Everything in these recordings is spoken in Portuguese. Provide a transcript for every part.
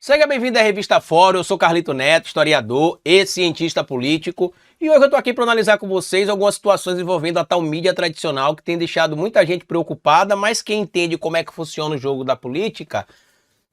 Seja bem-vindo à Revista Fórum, eu sou Carlito Neto, historiador e cientista político, e hoje eu estou aqui para analisar com vocês algumas situações envolvendo a tal mídia tradicional que tem deixado muita gente preocupada, mas quem entende como é que funciona o jogo da política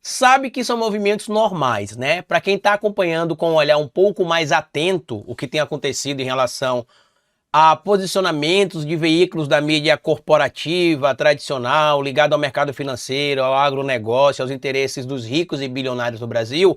sabe que são movimentos normais, né? Para quem está acompanhando com um olhar um pouco mais atento o que tem acontecido em relação a posicionamentos de veículos da mídia corporativa, tradicional, ligado ao mercado financeiro, ao agronegócio, aos interesses dos ricos e bilionários do Brasil,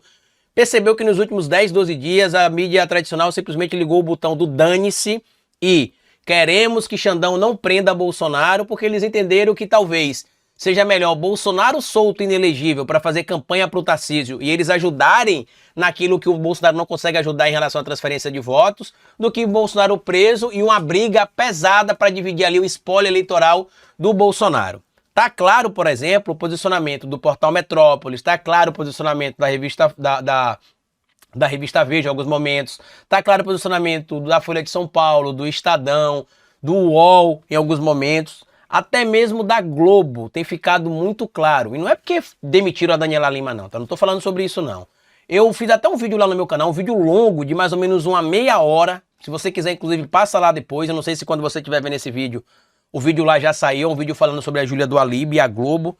percebeu que nos últimos 10, 12 dias a mídia tradicional simplesmente ligou o botão do dane-se e queremos que Xandão não prenda Bolsonaro, porque eles entenderam que talvez seja melhor Bolsonaro solto e inelegível para fazer campanha para o Tarcísio e eles ajudarem naquilo que o Bolsonaro não consegue ajudar em relação à transferência de votos, do que o Bolsonaro preso e uma briga pesada para dividir ali o espólio eleitoral do Bolsonaro. Tá claro, por exemplo, o posicionamento do Portal Metrópolis, tá claro o posicionamento da revista da revista Veja em alguns momentos, tá claro o posicionamento da Folha de São Paulo, do Estadão, do UOL em alguns momentos. Até mesmo da Globo tem ficado muito claro. E não é porque demitiram a Daniela Lima não, tá? Não tô falando sobre isso não. Eu fiz até um vídeo lá no meu canal, um vídeo longo de mais ou menos uma meia hora. Se você quiser, inclusive, passa lá depois. Eu não sei se quando você estiver vendo esse vídeo, o vídeo lá já saiu. Um vídeo falando sobre a Júlia do Alibe e a Globo.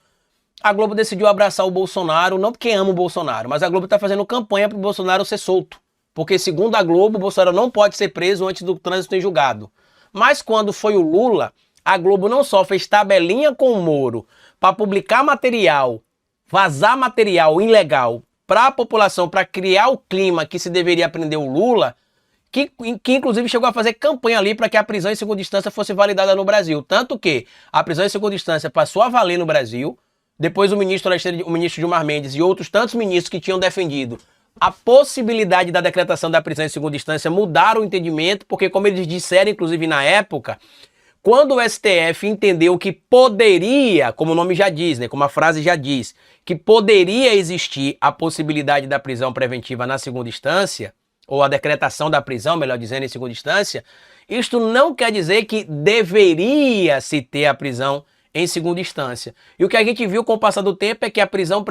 A Globo decidiu abraçar o Bolsonaro, não porque ama o Bolsonaro, mas a Globo tá fazendo campanha pro Bolsonaro ser solto. Porque segundo a Globo, o Bolsonaro não pode ser preso antes do trânsito em julgado. Mas quando foi o Lula, a Globo não só fez tabelinha com o Moro para publicar material, vazar material ilegal para a população, para criar o clima que se deveria prender o Lula, que inclusive chegou a fazer campanha ali para que a prisão em segunda instância fosse validada no Brasil. Tanto que a prisão em segunda instância passou a valer no Brasil, depois o ministro Gilmar Mendes e outros tantos ministros que tinham defendido a possibilidade da decretação da prisão em segunda instância mudaram o entendimento, porque como eles disseram, inclusive na época, quando o STF entendeu que poderia, como o nome já diz, né, como a frase já diz, que poderia existir a possibilidade da prisão preventiva na segunda instância, ou a decretação da prisão, melhor dizendo, em segunda instância, isto não quer dizer que deveria se ter a prisão em segunda instância. E o que a gente viu com o passar do tempo é que a prisão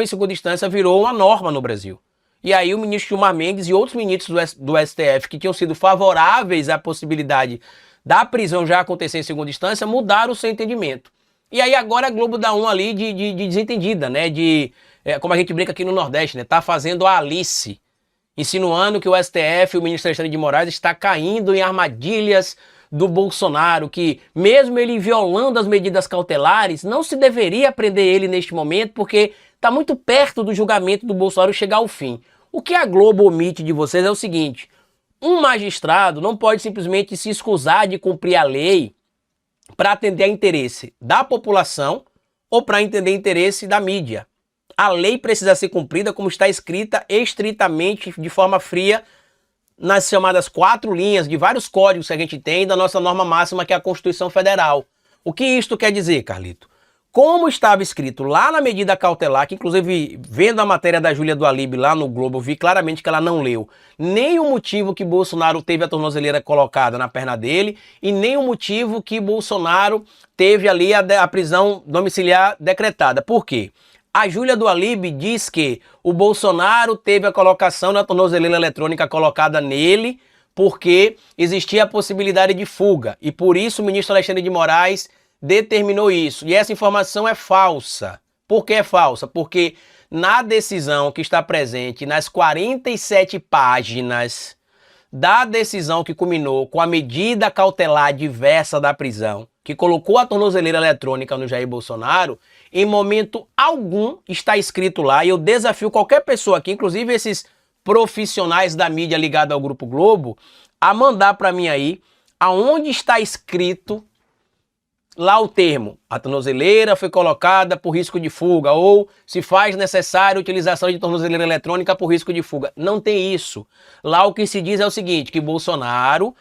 em segunda instância virou uma norma no Brasil. E aí o ministro Gilmar Mendes e outros ministros do STF que tinham sido favoráveis à possibilidade da prisão já acontecer em segunda instância, mudaram o seu entendimento. E aí agora a Globo dá um ali de desentendida, né? Como a gente brinca aqui no Nordeste, né? Tá fazendo a Alice, insinuando que o STF, o ministro Alexandre de Moraes, está caindo em armadilhas do Bolsonaro, que mesmo ele violando as medidas cautelares, não se deveria prender ele neste momento, porque está muito perto do julgamento do Bolsonaro chegar ao fim. O que a Globo omite de vocês é o seguinte: um magistrado não pode simplesmente se escusar de cumprir a lei para atender a interesse da população ou para atender interesse da mídia. A lei precisa ser cumprida como está escrita estritamente, de forma fria, nas chamadas 4 linhas de vários códigos que a gente tem da nossa norma máxima, que é a Constituição Federal. O que isto quer dizer, Carlito? Como estava escrito lá na medida cautelar, que inclusive vendo a matéria da Júlia do Alibe lá no Globo, vi claramente que ela não leu nem o motivo que Bolsonaro teve a tornozeleira colocada na perna dele e nem o motivo que Bolsonaro teve ali a prisão domiciliar decretada. Por quê? A Júlia do Alibe diz que o Bolsonaro teve a colocação na tornozeleira eletrônica colocada nele porque existia a possibilidade de fuga e por isso o ministro Alexandre de Moraes determinou isso. E essa informação é falsa. Por que é falsa? Porque na decisão que está presente nas 47 páginas da decisão que culminou com a medida cautelar diversa da prisão, que colocou a tornozeleira eletrônica no Jair Bolsonaro, em momento algum está escrito lá, e eu desafio qualquer pessoa aqui, inclusive esses profissionais da mídia ligados ao Grupo Globo, a mandar para mim aí aonde está escrito lá o termo, a tornozeleira foi colocada por risco de fuga, ou se faz necessária a utilização de tornozeleira eletrônica por risco de fuga. Não tem isso. Lá o que se diz é o seguinte, que Bolsonaro,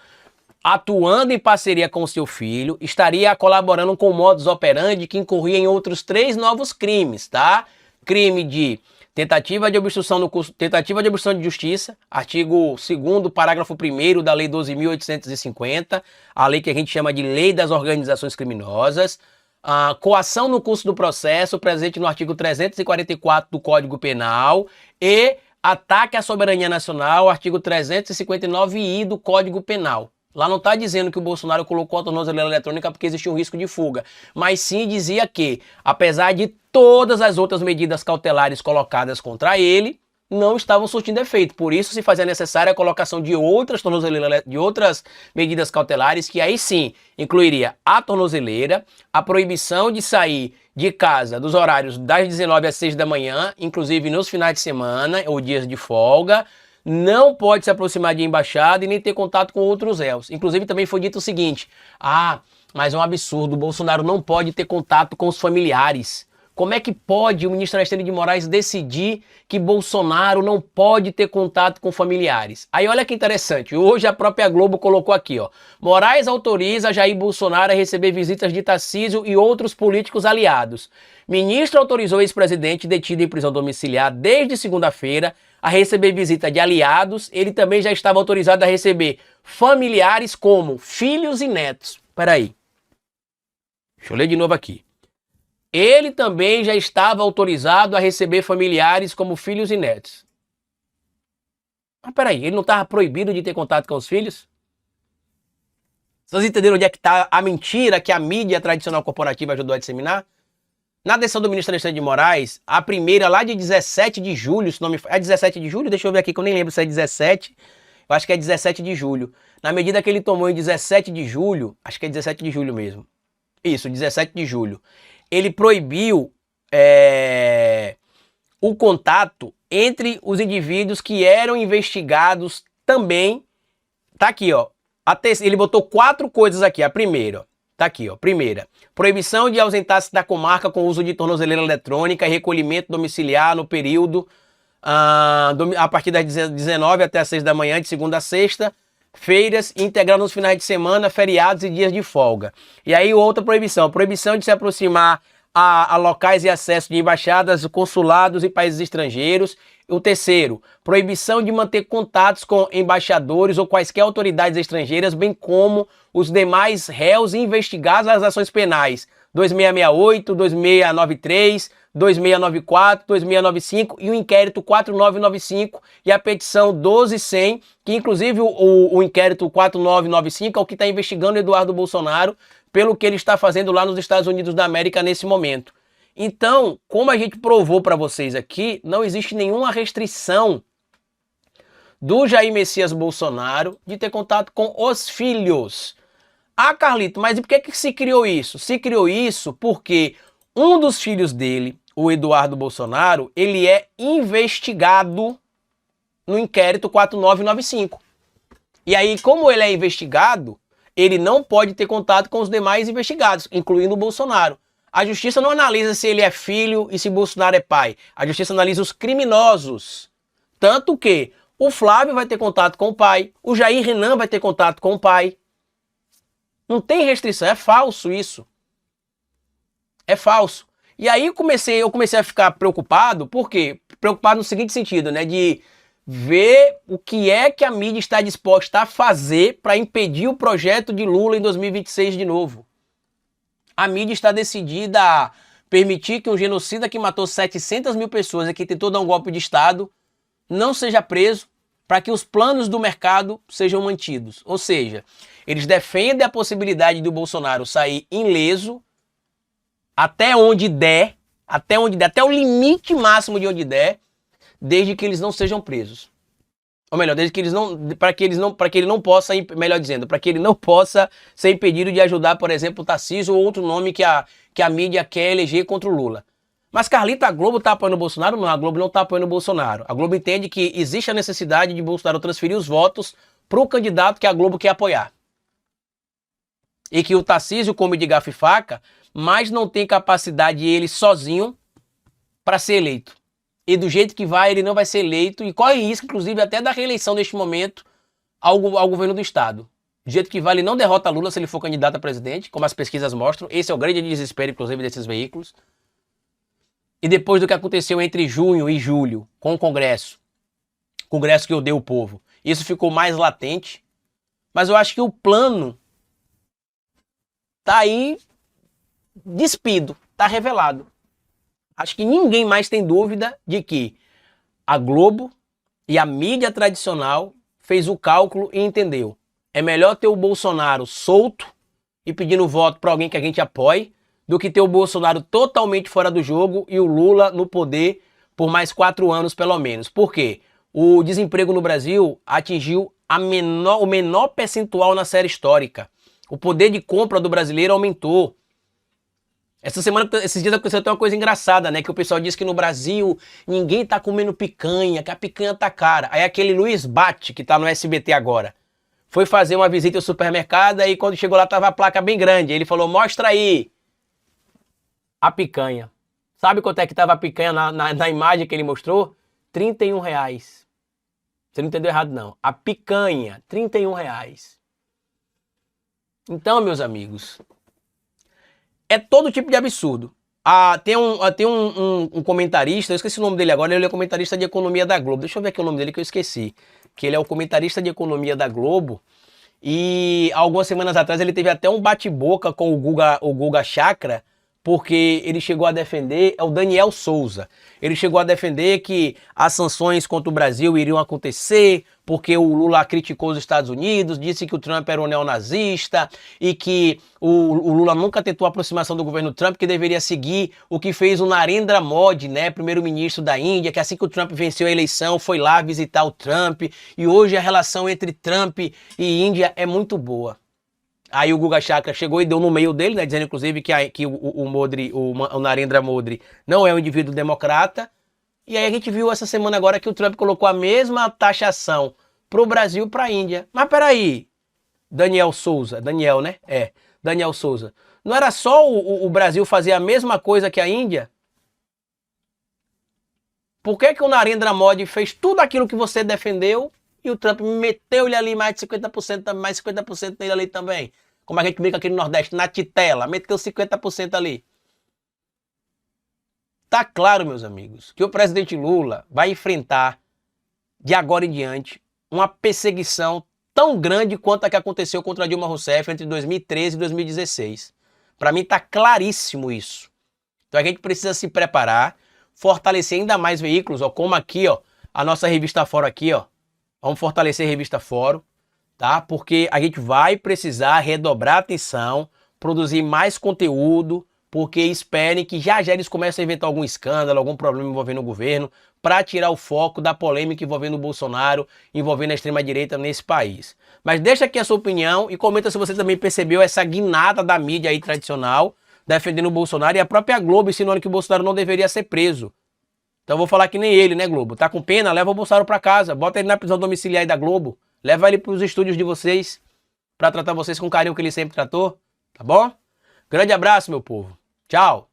atuando em parceria com seu filho, estaria colaborando com o modus operandi que incorria em outros 3 novos crimes, tá? Crime de tentativa de obstrução de justiça, artigo 2º, parágrafo 1º da Lei 12.850, a lei que a gente chama de Lei das Organizações Criminosas, A coação no curso do processo, presente no artigo 344 do Código Penal, e ataque à soberania nacional, artigo 359-I do Código Penal. Lá não está dizendo que o Bolsonaro colocou a tornozeleira eletrônica porque existia um risco de fuga, mas sim dizia que, apesar de todas as outras medidas cautelares colocadas contra ele, não estavam surtindo efeito. Por isso se fazia necessária a colocação de outras tornozeleiras, de outras medidas cautelares, que aí sim incluiria a tornozeleira, a proibição de sair de casa dos horários das 19 às 6 da manhã, inclusive nos finais de semana ou dias de folga, não pode se aproximar de embaixada e nem ter contato com outros réus. Inclusive também foi dito o seguinte: mas é um absurdo, o Bolsonaro não pode ter contato com os familiares. Como é que pode o ministro Alexandre de Moraes decidir que Bolsonaro não pode ter contato com familiares? Aí olha que interessante, hoje a própria Globo colocou aqui, ó: Moraes autoriza Jair Bolsonaro a receber visitas de Tarcísio e outros políticos aliados. Ministro autorizou o ex-presidente detido em prisão domiciliar desde segunda-feira a receber visita de aliados. Ele também já estava autorizado a receber familiares como filhos e netos. Peraí, deixa eu ler de novo aqui. Ele também já estava autorizado a receber familiares como filhos e netos. Mas peraí, ele não estava proibido de ter contato com os filhos? Vocês entenderam onde é que está a mentira que a mídia tradicional corporativa ajudou a disseminar? Na decisão do ministro Alexandre de Moraes, a primeira lá de 17 de julho, se não me... É 17 de julho? Deixa eu ver aqui que eu nem lembro se é 17. Eu acho que é 17 de julho. Na medida que ele tomou em 17 de julho, acho que é 17 de julho mesmo. Isso, 17 de julho. Ele proibiu o contato entre os indivíduos que eram investigados também. Tá aqui, ó. Ele botou 4 coisas aqui. A primeira, ó. Tá aqui, ó. Primeira, proibição de ausentar-se da comarca com uso de tornozeleira eletrônica e recolhimento domiciliar no período a partir das 19 até as 6 da manhã, de segunda a sexta, feiras, integrando nos finais de semana, feriados e dias de folga. E aí outra proibição, proibição de se aproximar a locais e acesso de embaixadas, consulados e países estrangeiros. O terceiro, proibição de manter contatos com embaixadores ou quaisquer autoridades estrangeiras, bem como os demais réus investigados nas ações penais 2668, 2693, 2694, 2695 e o inquérito 4995 e a petição 12100, que inclusive o inquérito 4995 é o que está investigando Eduardo Bolsonaro pelo que ele está fazendo lá nos Estados Unidos da América nesse momento. Então, como a gente provou para vocês aqui, não existe nenhuma restrição do Jair Messias Bolsonaro de ter contato com os filhos. Carlito, mas e por que se criou isso? Se criou isso porque um dos filhos dele, o Eduardo Bolsonaro, ele é investigado no inquérito 4995. E aí, como ele é investigado, ele não pode ter contato com os demais investigados, incluindo o Bolsonaro. A justiça não analisa se ele é filho e se Bolsonaro é pai. A justiça analisa os criminosos. Tanto que o Flávio vai ter contato com o pai, o Jair Renan vai ter contato com o pai. Não tem restrição, é falso isso. É falso. E aí eu comecei a ficar preocupado, por quê? Preocupado no seguinte sentido, né? De ver o que é que a mídia está disposta a fazer para impedir o projeto de Lula em 2026 de novo. A mídia está decidida a permitir que um genocida que matou 700 mil pessoas e que tentou dar um golpe de Estado não seja preso, para que os planos do mercado sejam mantidos. Ou seja, eles defendem a possibilidade do Bolsonaro sair ileso até onde der, até o limite máximo de onde der, desde que eles não sejam presos. Ou melhor, desde que eles não, para que ele não possa, melhor dizendo, para que ele não possa ser impedido de ajudar, por exemplo, o Tarcísio ou outro nome que a mídia quer eleger contra o Lula. Mas, Carlita, a Globo está apoiando o Bolsonaro? Não, a Globo não está apoiando o Bolsonaro. A Globo entende que existe a necessidade de Bolsonaro transferir os votos para o candidato que a Globo quer apoiar. E que o Tarcísio come de garfo e faca, mas não tem capacidade ele sozinho para ser eleito. E do jeito que vai, ele não vai ser eleito e corre risco, inclusive, até da reeleição neste momento ao governo do Estado. Do jeito que vai, ele não derrota Lula se ele for candidato a presidente, como as pesquisas mostram. Esse é o grande desespero, inclusive, desses veículos. E depois do que aconteceu entre junho e julho com o Congresso que odeia o povo, isso ficou mais latente. Mas eu acho que o plano tá aí despido, tá revelado. Acho que ninguém mais tem dúvida de que a Globo e a mídia tradicional fez o cálculo e entendeu. É melhor ter o Bolsonaro solto e pedindo voto para alguém que a gente apoie, do que ter o Bolsonaro totalmente fora do jogo e o Lula no poder por mais 4 anos pelo menos. Por quê? O desemprego no Brasil atingiu o menor percentual na série histórica. O poder de compra do brasileiro aumentou. Esses dias aconteceu até uma coisa engraçada, né? Que o pessoal diz que no Brasil ninguém tá comendo picanha, que a picanha tá cara. Aí aquele Luiz Bate, que tá no SBT agora, foi fazer uma visita ao supermercado, aí quando chegou lá tava a placa bem grande. Ele falou, mostra aí a picanha. Sabe quanto é que tava a picanha na imagem que ele mostrou? R$ 31. Você não entendeu errado não. A picanha, R$ 31. Então, meus amigos, é todo tipo de absurdo. Tem um comentarista, eu esqueci o nome dele agora, ele é comentarista de economia da Globo. Deixa eu ver aqui o nome dele que eu esqueci. Que ele é o comentarista de economia da Globo. E algumas semanas atrás ele teve até um bate-boca com o Guga Chakra, porque ele chegou a defender, é o Daniel Souza, ele chegou a defender que as sanções contra o Brasil iriam acontecer, porque o Lula criticou os Estados Unidos, disse que o Trump era um neonazista e que o Lula nunca tentou a aproximação do governo Trump, que deveria seguir o que fez o Narendra Modi, né, primeiro-ministro da Índia, que assim que o Trump venceu a eleição foi lá visitar o Trump, e hoje a relação entre Trump e Índia é muito boa. Aí o Guga Chakra chegou e deu no meio dele, né, dizendo inclusive que o Narendra Modi não é um indivíduo democrata. E aí a gente viu essa semana agora que o Trump colocou a mesma taxação para o Brasil e para a Índia. Mas peraí, Daniel Souza, Daniel, né? Daniel Souza. Não era só o Brasil fazer a mesma coisa que a Índia? Por que o Narendra Modi fez tudo aquilo que você defendeu e o Trump meteu-lhe ali mais de 50%, mais 50% nele ali também? Como a gente brinca aqui no Nordeste, na titela, meteu 50% ali. Tá claro, meus amigos, que o presidente Lula vai enfrentar, de agora em diante, uma perseguição tão grande quanto a que aconteceu contra Dilma Rousseff entre 2013 e 2016. Para mim tá claríssimo isso. Então a gente precisa se preparar, fortalecer ainda mais veículos, ó, como aqui, ó, a nossa revista Fórum aqui, ó. Vamos fortalecer a revista Fórum, tá? Porque a gente vai precisar redobrar a atenção, produzir mais conteúdo, porque esperem que já eles comecem a inventar algum escândalo, algum problema envolvendo o governo, para tirar o foco da polêmica envolvendo o Bolsonaro, envolvendo a extrema-direita nesse país. Mas deixa aqui a sua opinião e comenta se você também percebeu essa guinada da mídia aí tradicional, defendendo o Bolsonaro, e a própria Globo insinuando que o Bolsonaro não deveria ser preso. Então eu vou falar que nem ele, né, Globo? Tá com pena? Leva o Bolsonaro pra casa, bota ele na prisão domiciliar aí da Globo, leva ele pros estúdios de vocês, pra tratar vocês com o carinho que ele sempre tratou, tá bom? Grande abraço, meu povo. Tchau.